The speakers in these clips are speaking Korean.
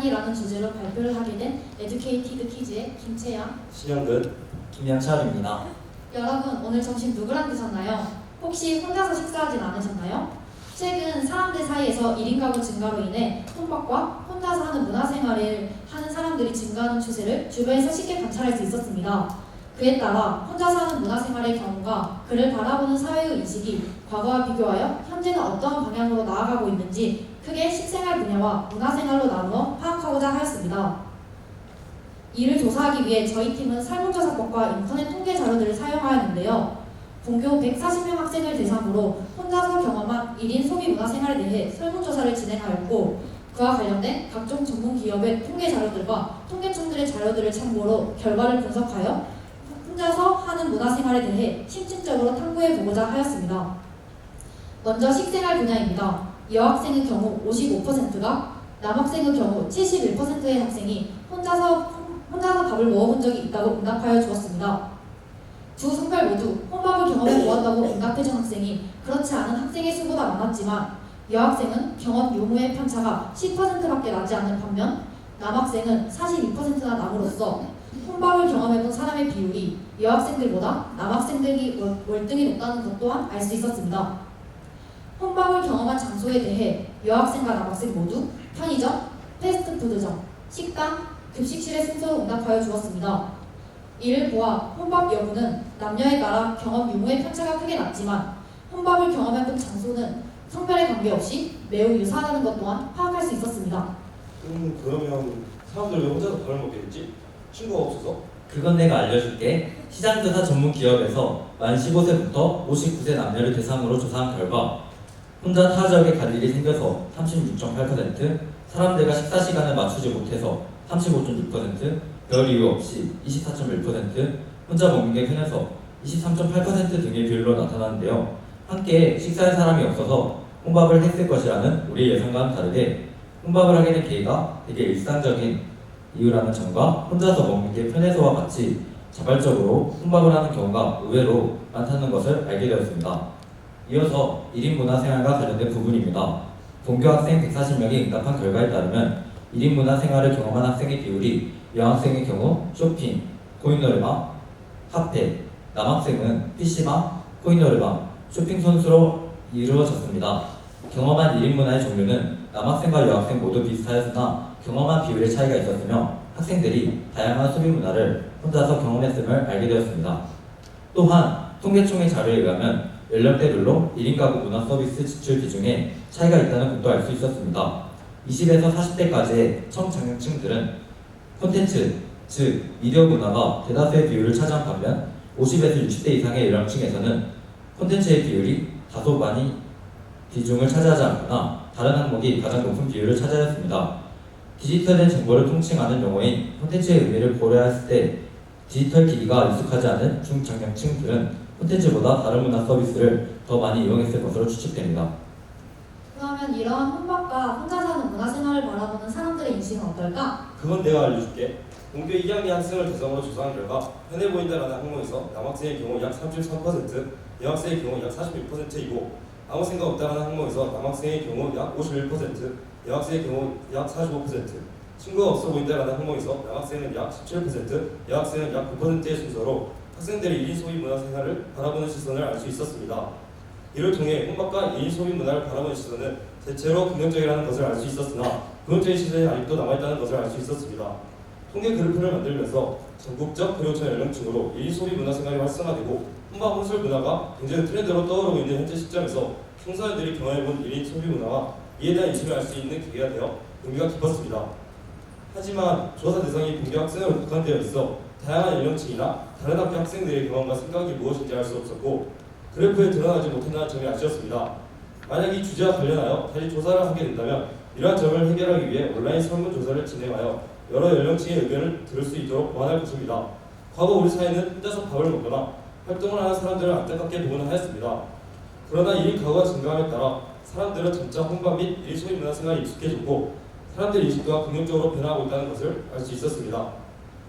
인간이라는 주제로 발표를 하게 된 에듀케이티드 키즈의 김채양, 신영근, 김양철입니다. 여러분 오늘 점심 누구랑 드셨나요? 혹시 혼자서 식사하진 않으셨나요? 최근 사람들 사이에서 1인 가구 증가로 인해 혼밥과 혼자서 하는 문화생활을 하는 사람들이 증가하는 추세를 주변에서 쉽게 관찰할 수 있었습니다. 그에 따라 혼자서 하는 문화생활의 경우가 그를 바라보는 사회의 인식이 과거와 비교하여 현재는 어떤 방향으로 나아가고 있는지 크게 식생활 분야와 문화생활로 나누어 파악하고자 하였습니다. 이를 조사하기 위해 저희 팀은 설문조사법과 인터넷 통계 자료들을 사용하였는데요. 본교 140명 학생을 대상으로 혼자서 경험한 1인 소비 문화생활에 대해 설문조사를 진행하였고, 그와 관련된 각종 전문 기업의 통계 자료들과 통계청들의 자료들을 참고로 결과를 분석하여 혼자서 하는 문화생활에 대해 심층적으로 탐구해보고자 하였습니다. 먼저 식생활 분야입니다. 여학생의 경우 55%가, 남학생의 경우 71%의 학생이 혼자서 밥을 먹어본 적이 있다고 응답하여 주었습니다. 두 성별 모두 혼밥을 경험해 보았다고 응답해준 학생이 그렇지 않은 학생의 수보다 많았지만, 여학생은 경험 유무의 편차가 10%밖에 나지 않는 반면 남학생은 42%나 남으로써 혼밥을 경험해본 사람의 비율이 여학생들보다 남학생들이 월등히 높다는 것 또한 알 수 있었습니다. 혼밥을 경험한 장소에 대해 여학생과 남학생 모두 편의점, 패스트푸드점, 식당, 급식실의 순서로 응답하여 주었습니다. 이를 보아 혼밥 여부는 남녀에 따라 경험 유무의 편차가 크게 났지만 혼밥을 경험해본 장소는 성별에 관계없이 매우 유사하다는 것 또한 파악할 수 있었습니다. 그러면 사람들 왜 혼자서 밥을 먹게 됐지? 친구가 없어서? 그건 내가 알려줄게. 시장조사 전문 기업에서 만 15세부터 59세 남녀를 대상으로 조사한 결과 혼자 타 지역에 갈 일이 생겨서 36.8%, 사람들과 식사 시간을 맞추지 못해서 35.6%, 별 이유 없이 24.1%, 혼자 먹는 게 편해서 23.8% 등의 비율로 나타나는데요. 함께 식사할 사람이 없어서 혼밥을 했을 것이라는 우리 예상과는 다르게 혼밥을 하게 된 계기가 되게 일상적인 이유라는 점과 혼자서 먹는 게 편해서와 같이 자발적으로 혼밥을 하는 경우가 의외로 많다는 것을 알게 되었습니다. 이어서 1인 문화생활과 관련된 부분입니다. 본교 학생 140명이 응답한 결과에 따르면 1인 문화생활을 경험한 학생의 비율이 여학생의 경우 쇼핑, 코인 노래방, 카페, 남학생은 PC방, 코인 노래방, 쇼핑 선수로 이루어졌습니다. 경험한 1인 문화의 종류는 남학생과 여학생 모두 비슷하였으나 경험한 비율의 차이가 있었으며 학생들이 다양한 소비 문화를 혼자서 경험했음을 알게 되었습니다. 또한 통계청의 자료에 의하면 연령대별로 1인 가구 문화 서비스 지출 비중에 차이가 있다는 것도 알 수 있었습니다. 20에서 40대까지의 청장년층들은 콘텐츠, 즉 미디어 문화가 대다수의 비율을 차지한 반면 50에서 60대 이상의 연령층에서는 콘텐츠의 비율이 다소 많이 비중을 차지하지 않거나 다른 항목이 가장 높은 비율을 차지하였습니다. 디지털된 정보를 통칭하는 용어인 콘텐츠의 의미를 고려했을 때 디지털 기기가 익숙하지 않은 중장년층들은 콘텐츠보다 다른 문화 서비스를 더 많이 이용했을 것으로 추측됩니다. 그러면 이러한 혼밥과 혼자 사는 문화생활을 바라보는 사람들의 인식은 어떨까? 그건 내가 알려줄게. 본교 2학년 학생을 대상으로 조사한 결과 편해 보인다라는 항목에서 남학생의 경우 약 33%, 여학생의 경우 약 46%이고 아무 생각 없다라는 항목에서 남학생의 경우 약 51%, 여학생의 경우 약 45%, 친구가 없어 보인다라는 항목에서 남학생은 약 17%, 여학생은 약 9%의 순서로 학생들의 1인 소비 문화생활을 바라보는 시선을 알 수 있었습니다. 이를 통해 혼밥과 1인 소비 문화를 바라보는 시선은 대체로 긍정적이라는 것을 알 수 있었으나 부정적인 시선이 아직도 남아있다는 것을 알 수 있었습니다. 통계 그래프를 만들면서 전국적 고령층 연령층으로 1인 소비 문화생활이 활성화되고 혼밥 혼술 문화가 굉장히 트렌드로 떠오르고 있는 현재 시점에서 청소년들이 경험해본 1인 소비 문화와 이에 대한 인식을 알 수 있는 계기가 되어 의미가 깊었습니다. 하지만 조사 대상이 본교 학생으로 국한되어 있어 다양한 연령층이나 다른 학교 학생들의 경험과 생각이 무엇인지 알 수 없었고 그래프에 드러나지 못한다는 점이 아쉬웠습니다. 만약 이 주제와 관련하여 다시 조사를 하게 된다면 이러한 점을 해결하기 위해 온라인 설문조사를 진행하여 여러 연령층의 의견을 들을 수 있도록 보완할 것입니다. 과거 우리 사회는 혼자서 밥을 먹거나 활동을 하는 사람들을 안타깝게 보곤 하였습니다. 그러나 1인 가구가 증가함에 따라 사람들은 점차 혼밥 및 1인 소비 문화생활에 익숙해졌고 사람들 인식도가 긍정적으로 변화하고 있다는 것을 알 수 있었습니다.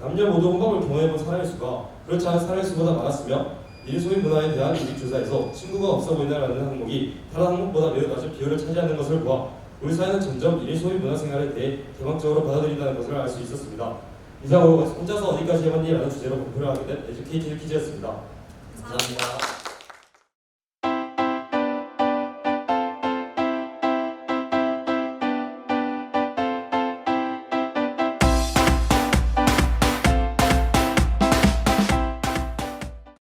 남녀 모두 혼밥을 경험해본 사람의 수가 그렇지 않은 사람의 수보다 많았으며 1인 소비 문화에 대한 조사에서 친구가 없어 보인다라는 항목이 다른 항목보다 매우 낮은 비율을 차지하는 것을 보아 우리 사회는 점점 1인 소위 문화생활에 대해 개방적으로 받아들인다는 것을 알 수 있었습니다. 이상으로 혼자서 어디까지 해봤니? 라는 주제로 발표를 하게 된 에듀케이티드 퀴즈였습니다. 감사합니다.